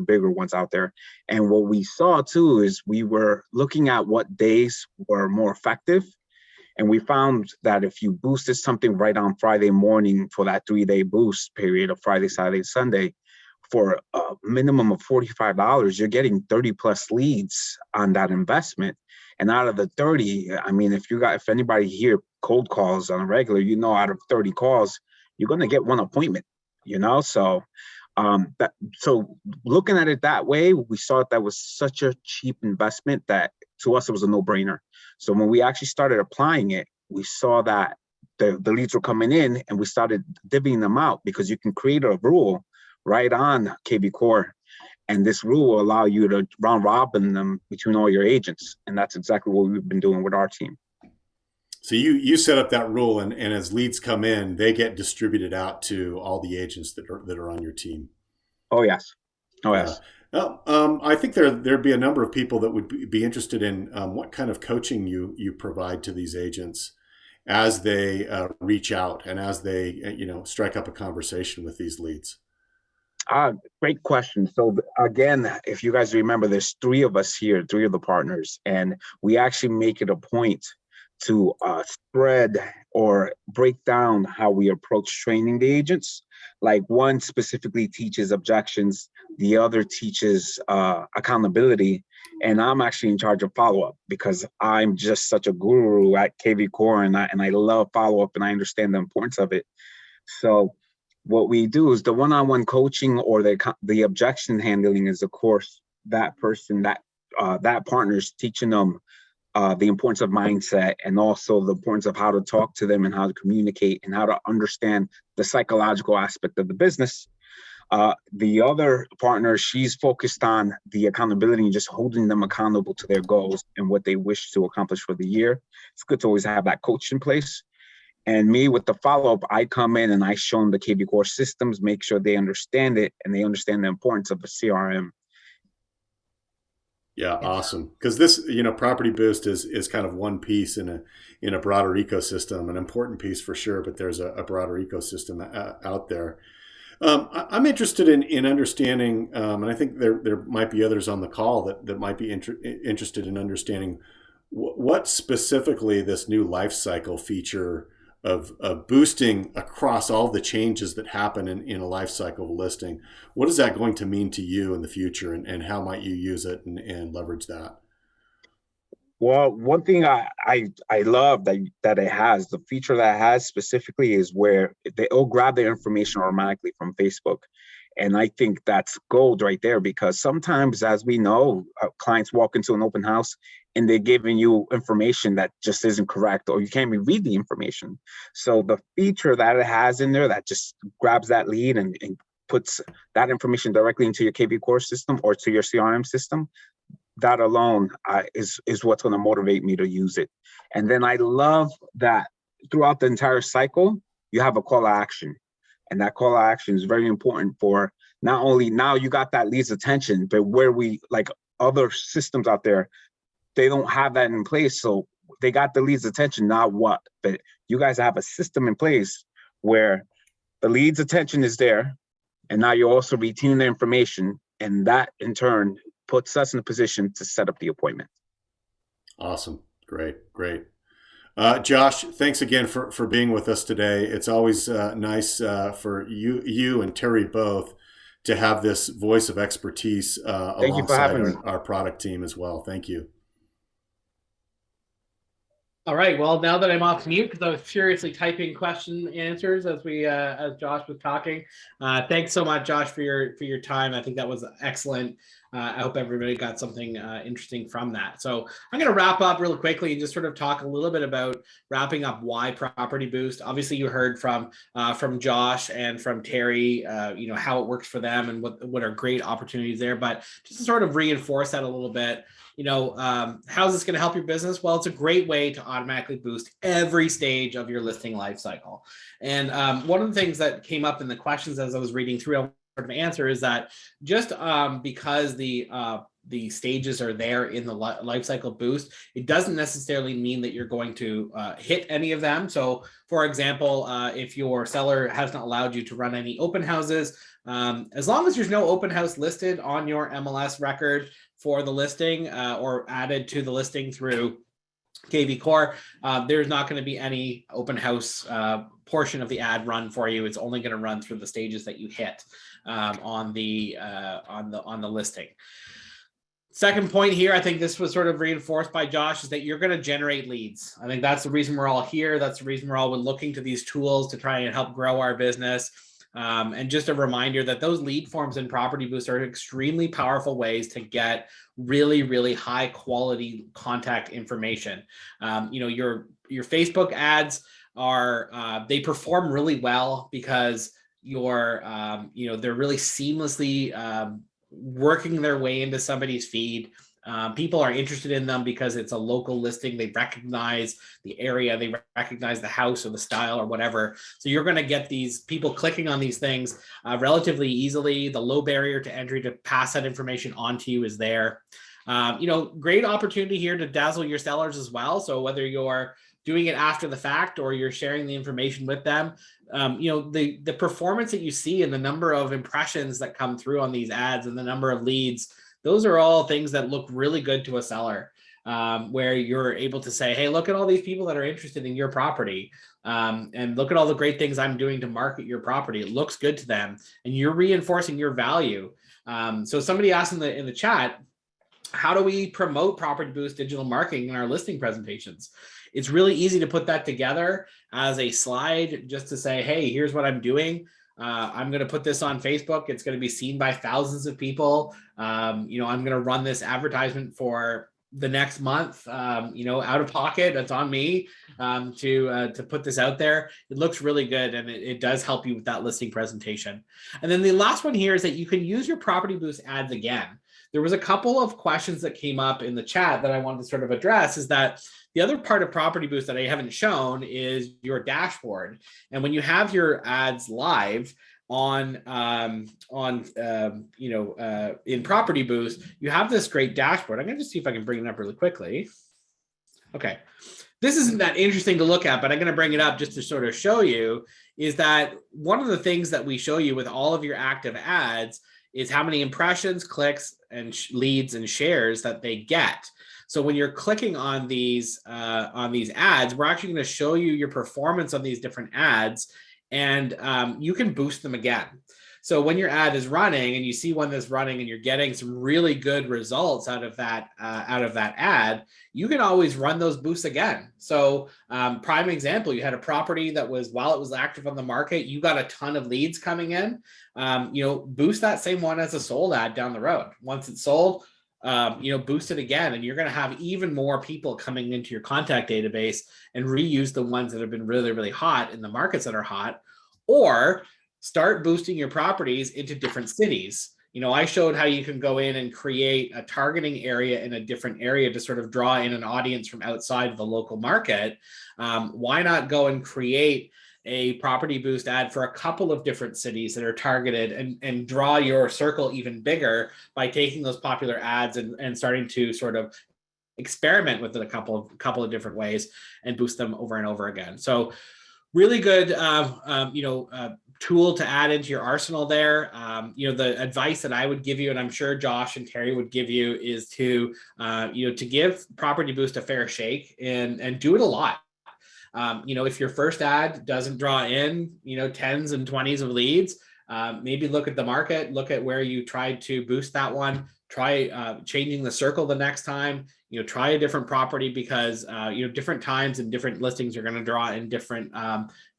Speaker 5: bigger ones out there. And what we saw too is we were looking at what days were more effective. And we found that if you boosted something right on Friday morning for that 3-day boost period of Friday, Saturday, Sunday, for a minimum of $45, you're getting 30 plus leads on that investment. And out of the 30, I mean, if anybody here cold calls on a regular, out of 30 calls, you're going to get one appointment, So so looking at it that way, we saw that was such a cheap investment that to us, it was a no-brainer. So when we actually started applying it, we saw that the leads were coming in, and we started divvying them out, because you can create a rule right on KV Core, and this rule will allow you to round robin them between all your agents. And that's exactly what we've been doing with our team.
Speaker 3: So you set up that rule, and as leads come in, they get distributed out to all the agents that are on your team.
Speaker 5: Oh, yes. Oh, yes.
Speaker 3: I think there'd be a number of people that would be interested in what kind of coaching you provide to these agents as they reach out and as they strike up a conversation with these leads.
Speaker 5: Great question. So again, if you guys remember, there's 3 of us here, 3 of the partners, and we actually make it a point to spread or break down how we approach training the agents. Like, one specifically teaches objections, the other teaches accountability, and I'm actually in charge of follow-up, because I'm just such a guru at KV Core, and I love follow-up, and I understand the importance of it. So what we do is the one-on-one coaching or the objection handling is, of course, that person, that partner's teaching them the importance of mindset, and also the importance of how to talk to them and how to communicate and how to understand the psychological aspect of the business. The other partner, she's focused on the accountability and just holding them accountable to their goals and what they wish to accomplish for the year. It's good to always have that coach in place. And me, with the follow-up, I come in and I show them the KV Core systems, make sure they understand it and they understand the importance of a CRM.
Speaker 3: Yeah, awesome. Because this, PropertyBoost is kind of one piece in a broader ecosystem, an important piece for sure, but there's a broader ecosystem out there. I'm interested in understanding, and I think there might be others on the call that might be interested in understanding what specifically this new life cycle feature of boosting across all the changes that happen in a life cycle of a listing. What is that going to mean to you in the future, and how might you use it and leverage that?
Speaker 5: Well, one thing I love that it has, the feature that it has specifically, is where they'll grab their information automatically from Facebook. And I think that's gold right there, because sometimes, as we know, clients walk into an open house and they're giving you information that just isn't correct, or you can't even read the information. So the feature that it has in there that just grabs that lead and puts that information directly into your KV Core system or to your CRM system, that alone is what's going to motivate me to use it. And then I love that throughout the entire cycle, you have a call to action. And that call to action is very important for not only now you got that lead's attention, but where we, like other systems out there, they don't have that in place. So they got the lead's attention, now what? But you guys have a system in place where the lead's attention is there. And now you're also retaining the information. And that in turn puts us in a position to set up the appointment.
Speaker 3: Awesome. Great. Josh, thanks again for being with us today. It's always nice for you and Terry both to have this voice of expertise
Speaker 5: Thank you for
Speaker 3: alongside
Speaker 5: having me.
Speaker 3: our product team as well. Thank you.
Speaker 1: All right. Well, now that I'm off mute, because I was furiously typing question answers as Josh was talking. Thanks so much, Josh, for your time. I think that was excellent. I hope everybody got something interesting from that. So I'm going to wrap up really quickly and just sort of talk a little bit about wrapping up why Property Boost. Obviously, you heard from Josh and from Terry, how it works for them and what are great opportunities there. But just to sort of reinforce that a little bit. How's this going to help your business? Well, it's a great way to automatically boost every stage of your listing life cycle. And one of the things that came up in the questions as I was reading through, I sort of answer is that just because the stages are there in the life cycle boost, it doesn't necessarily mean that you're going to hit any of them. So, for example, if your seller has not allowed you to run any open houses, as long as there's no open house listed on your MLS record for the listing or added to the listing through KV Core, there's not going to be any open house portion of the ad run for you. It's only going to run through the stages that you hit on the listing. Second point here, I think this was sort of reinforced by Josh, is that you're going to generate leads. I think that's the reason we're all here. That's the reason we're all looking to these tools to try and help grow our business. And just a reminder that those lead forms in Property Boost are extremely powerful ways to get really, really high quality contact information. Your Facebook ads are, they perform really well because they're really seamlessly working their way into somebody's feed. People are interested in them because it's a local listing. They recognize the area, they recognize the house or the style or whatever. So you're going to get these people clicking on these things relatively easily. The low barrier to entry to pass that information on to you is there. Great opportunity here to dazzle your sellers as well. So whether you're doing it after the fact or you're sharing the information with them, the performance that you see and the number of impressions that come through on these ads and the number of leads, those are all things that look really good to a seller, where you're able to say, hey, look at all these people that are interested in your property, and look at all the great things I'm doing to market your property. It looks good to them, and you're reinforcing your value. So somebody asked in the chat, how do we promote Property Boost digital marketing in our listing presentations? It's really easy to put that together as a slide just to say, hey, here's what I'm doing. I'm going to put this on Facebook. It's going to be seen by thousands of people. I'm going to run this advertisement for the next month, out of pocket. That's on me to put this out there. It looks really good, and it does help you with that listing presentation. And then the last one here is that you can use your Property Boost ads again. There was a couple of questions that came up in the chat that I wanted to sort of address, is that the other part of Property Boost that I haven't shown is your dashboard. And when you have your ads live in Property Boost, you have this great dashboard. I'm going to just see if I can bring it up really quickly. Okay. This isn't that interesting to look at, but I'm going to bring it up just to sort of show you is that one of the things that we show you with all of your active ads is how many impressions, clicks, and leads and shares that they get. So when you're clicking on these ads, we're actually going to show you your performance on these different ads, and you can boost them again. So when your ad is running and you see one that's running and you're getting some really good results out of that ad, you can always run those boosts again. So prime example, you had a property that was, while it was active on the market, you got a ton of leads coming in. Boost that same one as a sold ad down the road. Once it's sold, boost it again, and you're going to have even more people coming into your contact database and reuse the ones that have been really, really hot in the markets that are hot, or start boosting your properties into different cities. I showed how you can go in and create a targeting area in a different area to sort of draw in an audience from outside of the local market. Why not go and create a Property Boost ad for a couple of different cities that are targeted and draw your circle even bigger by taking those popular ads and starting to sort of experiment with it a couple of different ways and boost them over and over again. So really good, tool to add into your arsenal there. The advice that I would give you, and I'm sure Josh and Terry would give you, is to to give PropertyBoost a fair shake and do it a lot. If your first ad doesn't draw in, tens and 20s of leads, maybe look at the market, look at where you tried to boost that one, try changing the circle the next time, try a different property, because, different times and different listings are going to draw in different,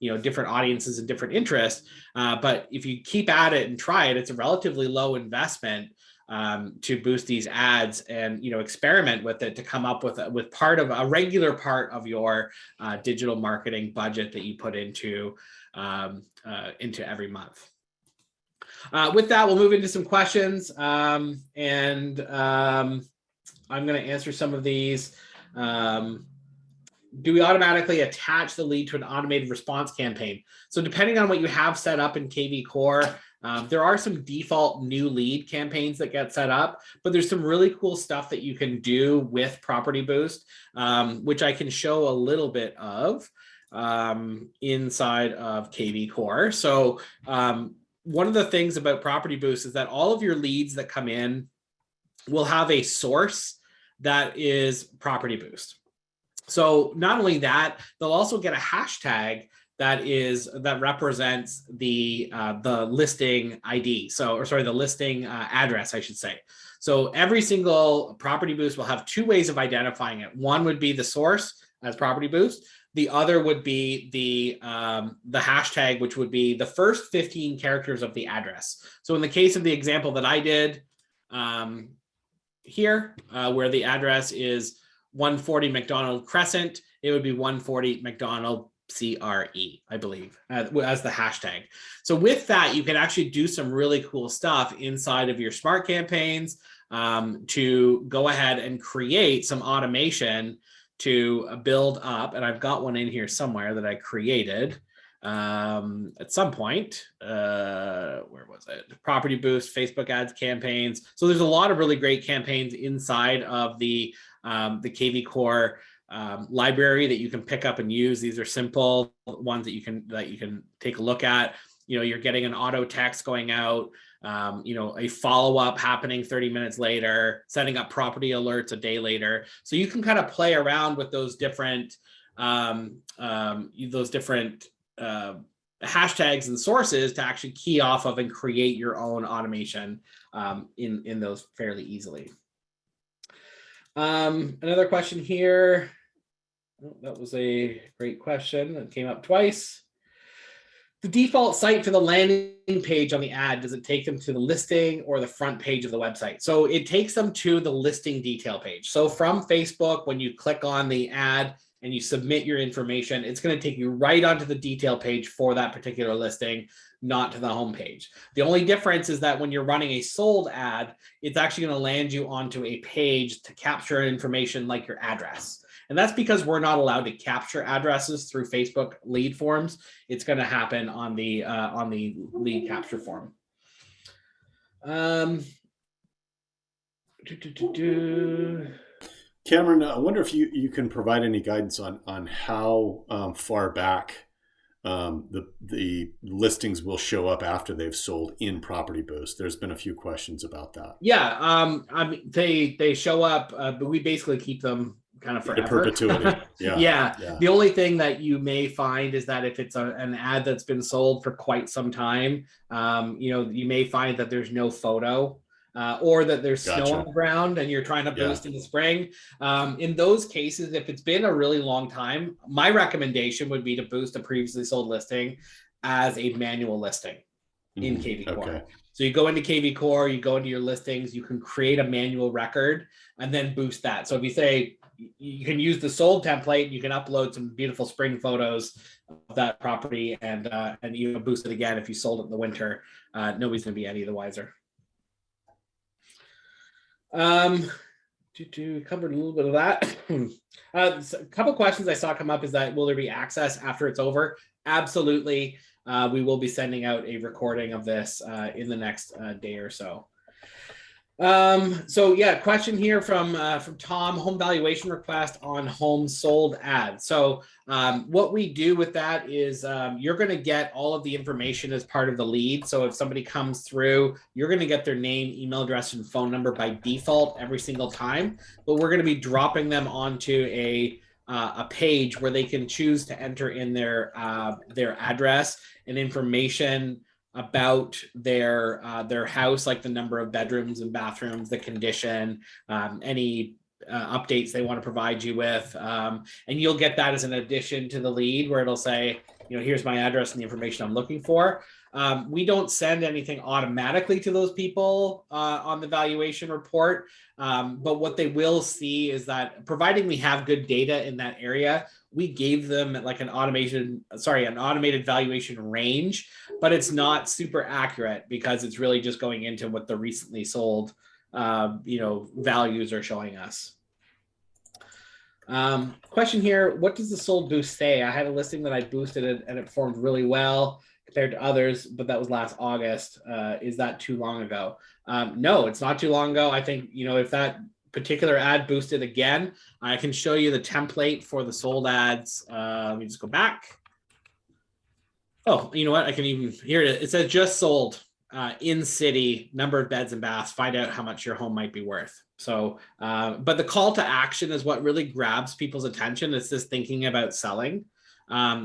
Speaker 1: different audiences and different interests. But if you keep at it and try it, it's a relatively low investment to boost these ads, and experiment with it to come up with part of a regular part of your digital marketing budget that you put into every month. With that, we'll move into some questions, and I'm going to answer some of these. Do we automatically attach the lead to an automated response campaign? So depending on what you have set up in KV Core, there are some default new lead campaigns that get set up, but there's some really cool stuff that you can do with PropertyBoost, which I can show a little bit of inside of KV Core. So one of the things about PropertyBoost is that all of your leads that come in will have a source that is PropertyBoost. So not only that, they'll also get a hashtag that represents the listing ID. The listing address, I should say. So every single PropertyBoost will have two ways of identifying it. One would be the source as PropertyBoost. The other would be the hashtag, which would be the first 15 characters of the address. So in the case of the example that I did here, where the address is 140 McDonald Crescent, it would be 140 McDonald CRE, I believe, as the hashtag. So with that, you can actually do some really cool stuff inside of your smart campaigns to go ahead and create some automation to build up. And I've got one in here somewhere that I created at some point. Where was it? PropertyBoost, Facebook ads campaigns. So there's a lot of really great campaigns inside of the KV Core library that you can pick up and use. These are simple ones that you can take a look at. You're getting an auto text going out, a follow-up happening 30 minutes later, setting up property alerts a day later. So you can kind of play around with those different hashtags and sources to actually key off of and create your own automation in those fairly easily. Another question here. Oh, that was a great question that came up twice. The default site for the landing page on the ad, does it take them to the listing or the front page of the website? So it takes them to the listing detail page. So from Facebook, when you click on the ad and you submit your information, it's going to take you right onto the detail page for that particular listing, not to the home page. The only difference is that when you're running a sold ad, it's actually going to land you onto a page to capture information like your address. And that's because we're not allowed to capture addresses through Facebook lead forms. It's going to happen on the lead capture form.
Speaker 3: Cameron, I wonder if you can provide any guidance on how far back the listings will show up after they've sold in PropertyBoost. There's been a few questions about that.
Speaker 1: Yeah, I mean, they show up, but we basically keep them kind of forever.
Speaker 3: To perpetuity.
Speaker 1: Yeah. The only thing that you may find is that if it's an ad that's been sold for quite some time, you may find that there's no photo. Or that there's snow on the ground and you're trying to boost in the spring. In those cases, if it's been a really long time, my recommendation would be to boost a previously sold listing as a manual listing in KV Core. Okay. So you go into KV Core, you go into your listings, you can create a manual record and then boost that. So if you say you can use the sold template, you can upload some beautiful spring photos of that property and you boost it again. If you sold it in the winter, nobody's going to be any the wiser. Covered a little bit of that. A couple questions I saw come up is that will there be access after it's over? Absolutely. We will be sending out a recording of this in the next day or so. So yeah, question here from Tom, home valuation request on home sold ads. So what we do with that is you're going to get all of the information as part of the lead. So if somebody comes through, you're going to get their name, email address, and phone number by default every single time. But we're going to be dropping them onto a page where they can choose to enter in their address and information about their house, like the number of bedrooms and bathrooms, the condition, any updates they want to provide you with, and you'll get that as an addition to the lead where it'll say, here's my address and the information I'm looking for. We don't send anything automatically to those people on the valuation report, but what they will see is that providing we have good data in that area, we gave them like an automated valuation range, but it's not super accurate because it's really just going into what the recently sold values are showing us. Question here, what does the sold boost say? I had a listing that I boosted it and it performed really well compared to others, but that was last August. Is that too long ago? No, it's not too long ago. I think, if that particular ad boosted again, I can show you the template for the sold ads. Let me just go back. Oh, you know what? I can even, here it is. It says just sold in city, number of beds and baths, find out how much your home might be worth. So, but the call to action is what really grabs people's attention. It's this thinking about selling.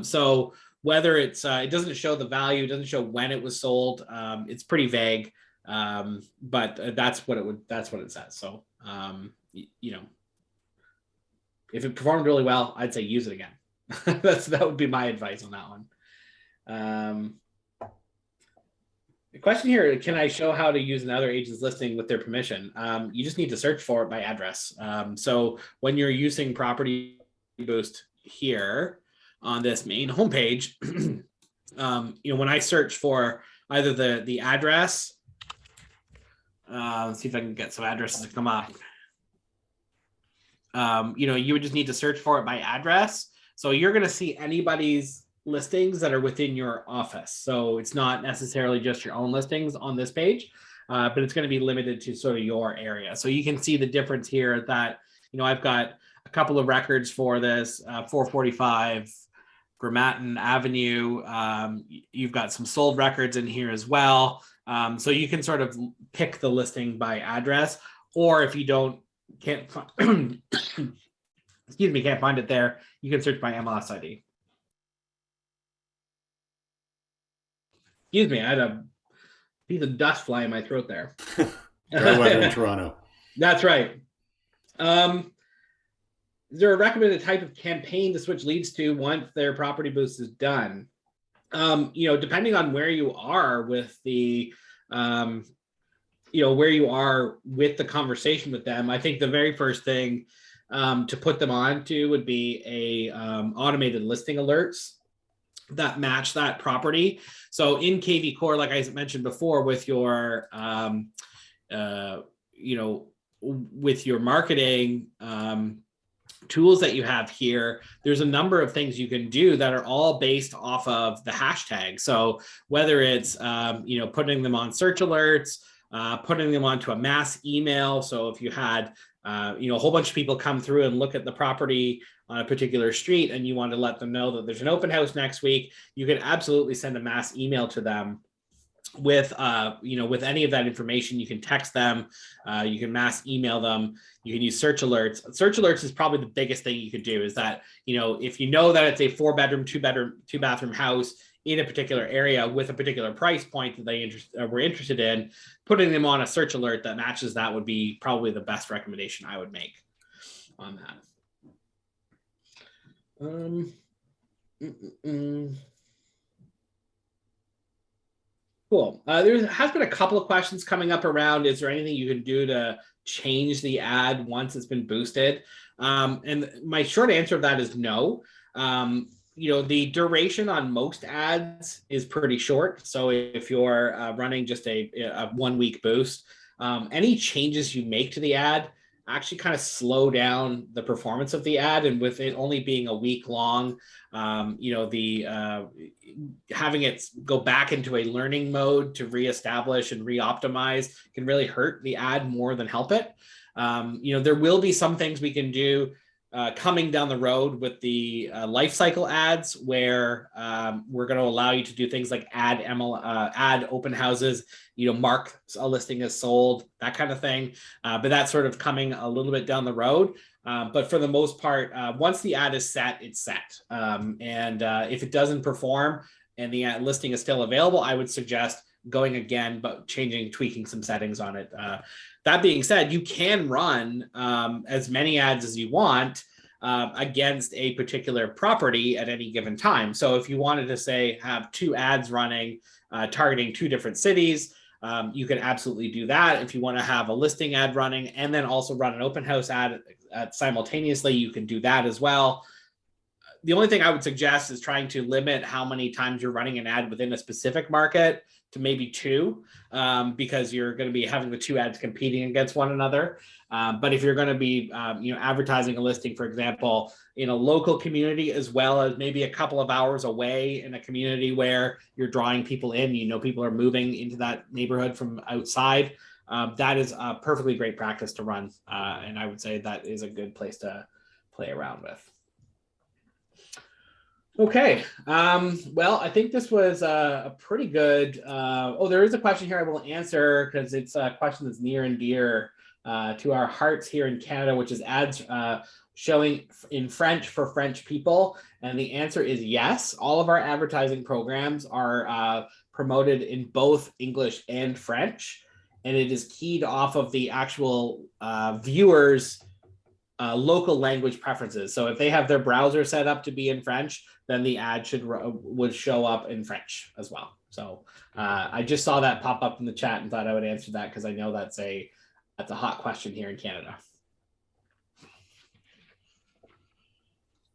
Speaker 1: So whether it's, it doesn't show the value, it doesn't show when it was sold. It's pretty vague, but that's what it says. So, if it performed really well, I'd say use it again. That would be my advice on that one. The question here, can I show how to use another agent's listing with their permission? You just need to search for it by address. So when you're using Property Boost here on this main homepage, when I search for either the address, let's see if I can get some addresses to come up. You would just need to search for it by address. So you're going to see anybody's listings that are within your office. So it's not necessarily just your own listings on this page, but it's going to be limited to sort of your area. So you can see the difference here that, I've got a couple of records for this, 445 Grammaton Avenue. You've got some sold records in here as well. So you can sort of pick the listing by address, or if you can't find it there, you can search by MLS ID. Excuse me, I had a piece of dust fly in my throat there.
Speaker 3: Dry weather in Toronto.
Speaker 1: That's right. Is there a recommended type of campaign to switch leads to once their Property Boost is done? Depending on where you are with the, where you are with the conversation with them, I think the very first thing to put them on to would be a automated listing alerts that match that property. So in KV Core, like I mentioned before, with your, with your marketing tools that you have here, there's a number of things you can do that are all based off of the hashtag. So whether it's, putting them on search alerts, putting them onto a mass email. So if you had, a whole bunch of people come through and look at the property on a particular street and you want to let them know that there's an open house next week, you can absolutely send a mass email to them with, with any of that information. You can text them, you can mass email them, you can use search alerts. Search alerts is probably the biggest thing you could do, is that, if you know that it's a 4-bedroom, 2-bathroom house in a particular area with a particular price point that they were interested in, putting them on a search alert that matches that would be probably the best recommendation I would make on that. Cool. There has been a couple of questions coming up around, is there anything you can do to change the ad once it's been boosted? And my short answer of that is no. The duration on most ads is pretty short. So if you're running just a 1-week boost, any changes you make to the ad actually kind of slow down the performance of the ad. And with it only being a week long, having it go back into a learning mode to reestablish and re-optimize can really hurt the ad more than help it. There will be some things we can do coming down the road with the life cycle ads, where we're going to allow you to do things like add open houses, mark a listing as sold, that kind of thing. But that's sort of coming a little bit down the road. But for the most part, once the ad is set, it's set. And if it doesn't perform and the listing is still available, I would suggest going again, but tweaking some settings on it. That being said, you can run as many ads as you want against a particular property at any given time. So if you wanted to say have 2 ads running targeting 2 different cities, you can absolutely do that. If you want to have a listing ad running and then also run an open house ad simultaneously, you can do that as well. The only thing I would suggest is trying to limit how many times you're running an ad within a specific market to maybe 2, because you're going to be having the 2 ads competing against one another. But if you're going to be, advertising a listing, for example, in a local community, as well as maybe a couple of hours away in a community where you're drawing people in, people are moving into that neighborhood from outside, that is a perfectly great practice to run. And I would say that is a good place to play around with. Okay. Well, I think this was a pretty good, there is a question here I will answer because it's a question that's near and dear to our hearts here in Canada, which is ads showing in French for French people. And the answer is yes. All of our advertising programs are promoted in both English and French. And it is keyed off of the actual viewers' local language preferences. So if they have their browser set up to be in French, then the ad would show up in French as well. So I just saw that pop up in the chat and thought I would answer that because I know that's a hot question here in Canada.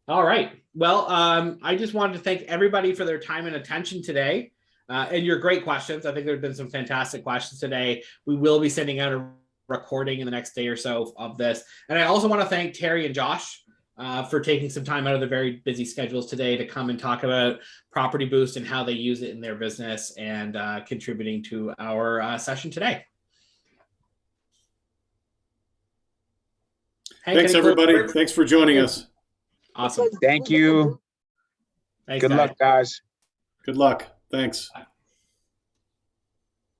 Speaker 1: All right. Well, I just wanted to thank everybody for their time and attention today and your great questions. I think there have been some fantastic questions today. We will be sending out a recording in the next day or so of this. And I also want to thank Terry and Josh for taking some time out of their very busy schedules today to come and talk about PropertyBoost and how they use it in their business and contributing to our session today. Hank,
Speaker 3: thanks, everybody. Thanks for joining us.
Speaker 1: Awesome.
Speaker 5: Thank you.
Speaker 1: Thanks,
Speaker 5: Good luck, guys.
Speaker 3: Good luck. Thanks.
Speaker 1: Bye.